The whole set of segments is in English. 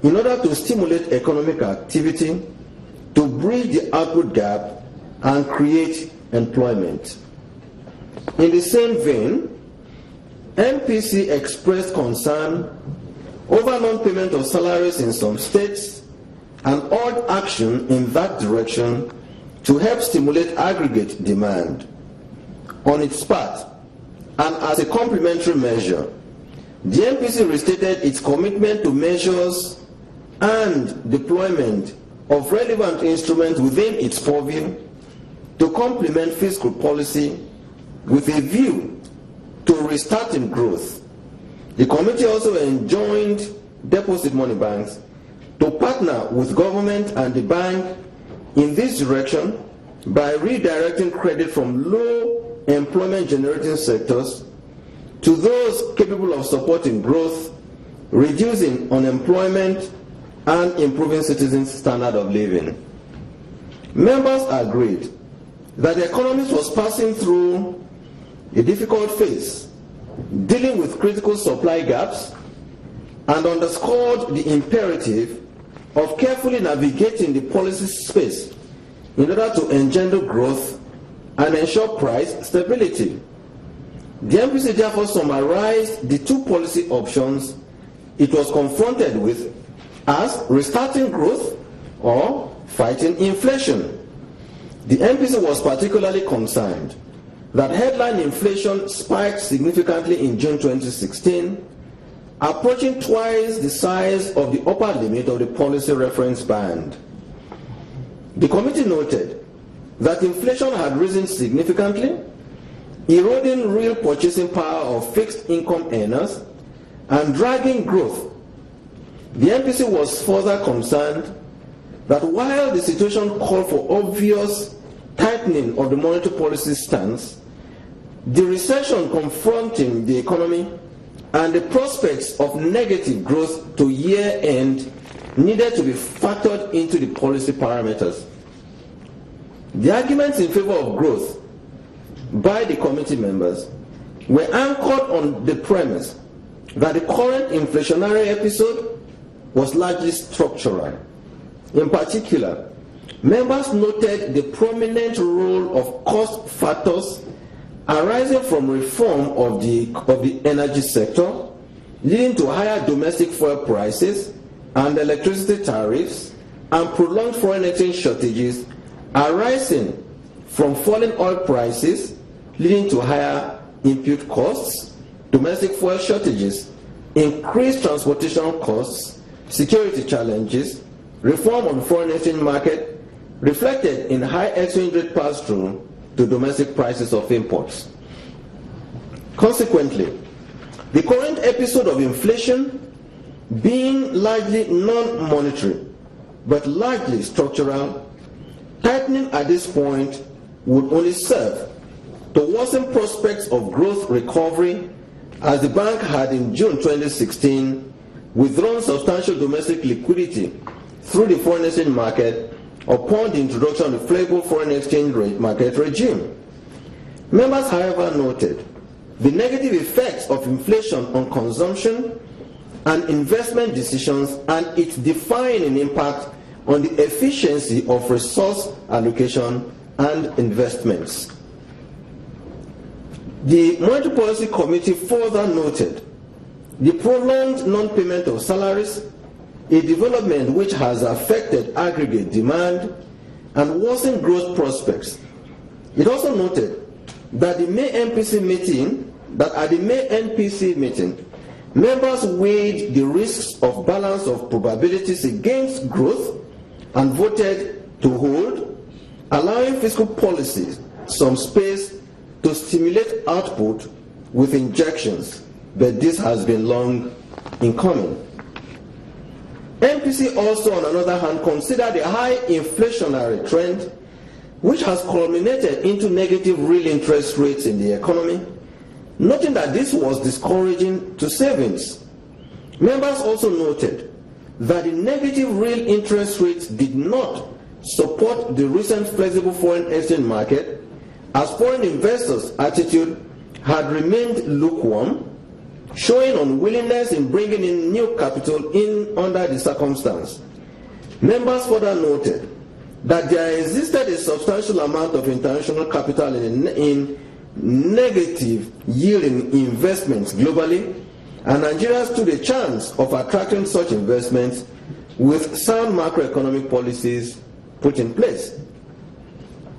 in order to stimulate economic activity, to bridge the output gap, and create employment. In the same vein, MPC expressed concern over non-payment of salaries in some states and urged action in that direction to help stimulate aggregate demand. On its part, and as a complementary measure, the MPC restated its commitment to measures and deployment of relevant instruments within its purview to complement fiscal policy with a view to restarting growth. The committee also enjoined deposit money banks to partner with government and the bank in this direction by redirecting credit from low employment generating sectors to those capable of supporting growth, reducing unemployment, and improving citizens' standard of living. Members agreed that the economy was passing through a difficult phase, dealing with critical supply gaps, and underscored the imperative of carefully navigating the policy space in order to engender growth and ensure price stability. The MPC therefore summarized the two policy options it was confronted with as restarting growth or fighting inflation. The MPC was particularly concerned that headline inflation spiked significantly in June 2016, approaching twice the size of the upper limit of the policy reference band. The committee noted that inflation had risen significantly, eroding real purchasing power of fixed income earners and dragging growth. The MPC was further concerned that while the situation called for obvious tightening of the monetary policy stance, the recession confronting the economy and the prospects of negative growth to year-end needed to be factored into the policy parameters. The arguments in favor of growth by the committee members were anchored on the premise that the current inflationary episode was largely structural. In particular, members noted the prominent role of cost factors arising from reform of the energy sector, leading to higher domestic fuel prices and electricity tariffs, and prolonged foreign exchange shortages arising from falling oil prices, leading to higher input costs, domestic fuel shortages, increased transportation costs, security challenges, reform on the foreign exchange market, reflected in high exchange rate pass-through to domestic prices of imports. Consequently, the current episode of inflation, being largely non-monetary but largely structural, tightening at this point would only serve to worsen prospects of growth recovery, as the bank had in June 2016 withdrawn substantial domestic liquidity through the foreign exchange market upon the introduction of the flexible foreign exchange rate market regime. Members, however, noted the negative effects of inflation on consumption and investment decisions and its defining impact on the efficiency of resource allocation and investments. The Monetary Policy Committee further noted the prolonged non-payment of salaries, a development which has affected aggregate demand and worsened growth prospects. It also noted that at the May MPC meeting, members weighed the risks of balance of probabilities against growth and voted to hold, allowing fiscal policies some space to stimulate output with injections, but this has been long in coming. MPC also, on another hand, considered the high inflationary trend, which has culminated into negative real interest rates in the economy, noting that this was discouraging to savings. Members also noted that the negative real interest rates did not support the recent flexible foreign exchange market, as foreign investors' attitude had remained lukewarm, showing unwillingness in bringing in new capital in under the circumstance. Members further noted that there existed a substantial amount of international capital in negative yielding investments globally, and Nigeria stood a chance of attracting such investments with sound macroeconomic policies put in place.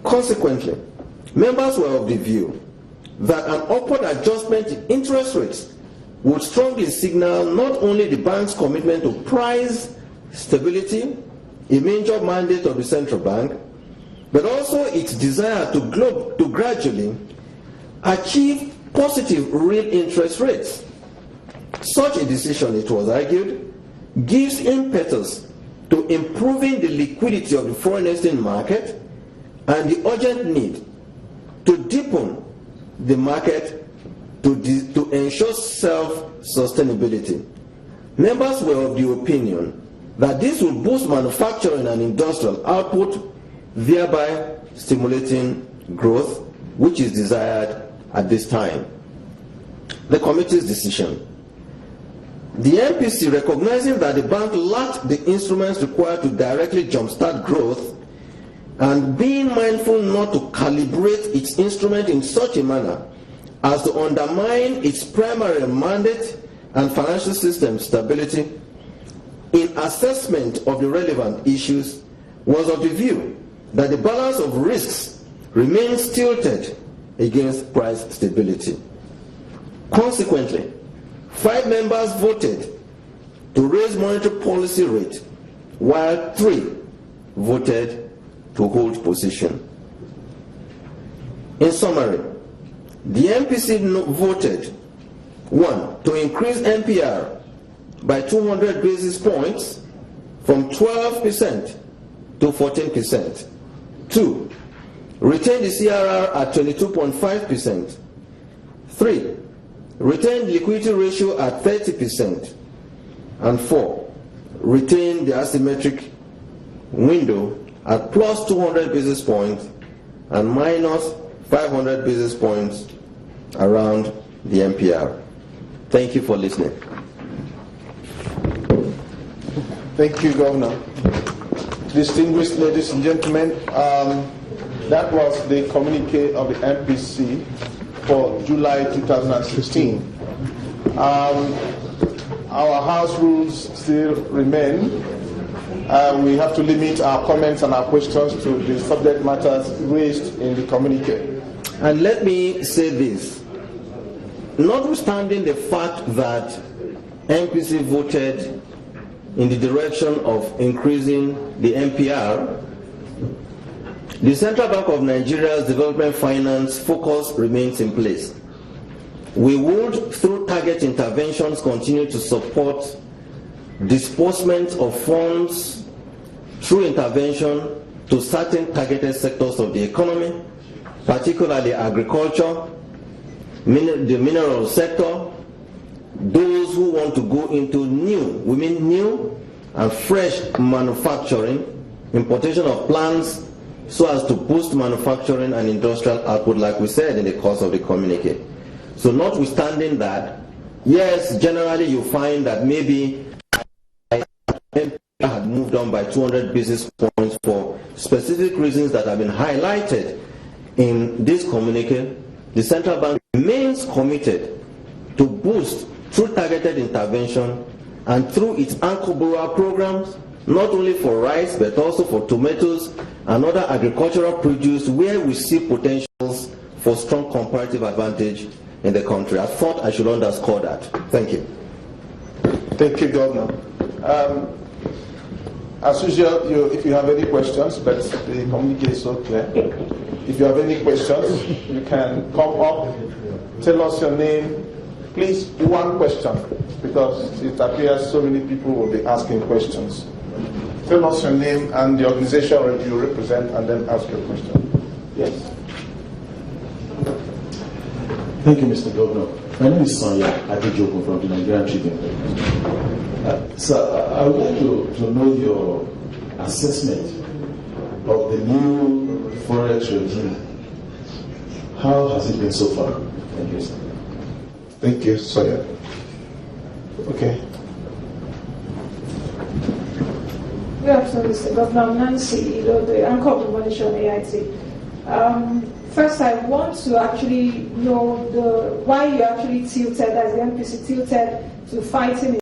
Consequently, members were of the view that an upward adjustment in interest rates would strongly signal not only the bank's commitment to price stability, a major mandate of the central bank, but also its desire to gradually achieve positive real interest rates. Such a decision, it was argued, gives impetus to improving the liquidity of the foreign exchange market and the urgent need to deepen the market to ensure self-sustainability. Members were of the opinion that this will boost manufacturing and industrial output, thereby stimulating growth, which is desired at this time. The committee's decision. The MPC, recognizing that the bank lacked the instruments required to directly jumpstart growth, and being mindful not to calibrate its instrument in such a manner as to undermine its primary mandate and financial system stability, in assessment of the relevant issues, was of the view that the balance of risks remains tilted against price stability. Consequently, 5 members voted to raise monetary policy rate, while 3 voted to hold position. In summary, the MPC voted 1. To increase MPR by 200 basis points from 12% to 14%. 2. Retain the CRR at 22.5%. 3. Retain the liquidity ratio at 30%. And 4. Retain the asymmetric window at plus 200 basis points and minus 500 basis points around the MPR. Thank you for listening. Thank you, Governor. Distinguished ladies and gentlemen, that was the communique of the MPC for July 2016. Our House rules still remain. We have to limit our comments and our questions to the subject matters raised in the communique. And let me say this. Notwithstanding the fact that MPC voted in the direction of increasing the MPR, the Central Bank of Nigeria's development finance focus remains in place. We would, through target interventions, continue to support disbursement of funds through intervention to certain targeted sectors of the economy, particularly agriculture, the mineral sector, those who want to go into new and fresh manufacturing, importation of plants, so as to boost manufacturing and industrial output, like we said in the course of the communique. So notwithstanding that, yes, generally you find that maybe had moved on by 200 basis points for specific reasons that have been highlighted in this communique. The central bank remains committed to boost through targeted intervention and through its anchor borrower programs, not only for rice but also for tomatoes and other agricultural produce where we see potentials for strong comparative advantage in the country. I thought I should underscore that. Thank you. Thank you, Governor. As usual, if you have any questions, but the communique is so clear. If you have any questions, you can come up, tell us your name. Please, one question, because it appears so many people will be asking questions. Tell us your name and the organization you represent, and then ask your question. Yes. Thank you, Mr. Governor. My name is Sonia Adejoko from the Nigerian Tribune. So I would like to know your assessment of the new Forex regime. How has it been so far? Thank you, sir. Thank you, Sonia. Okay. Good afternoon, Mr. Governor. I'm Nancy, the anchor of the Monitor on AIT. First, I want to actually know why you actually tilted, as the MPC tilted, to fighting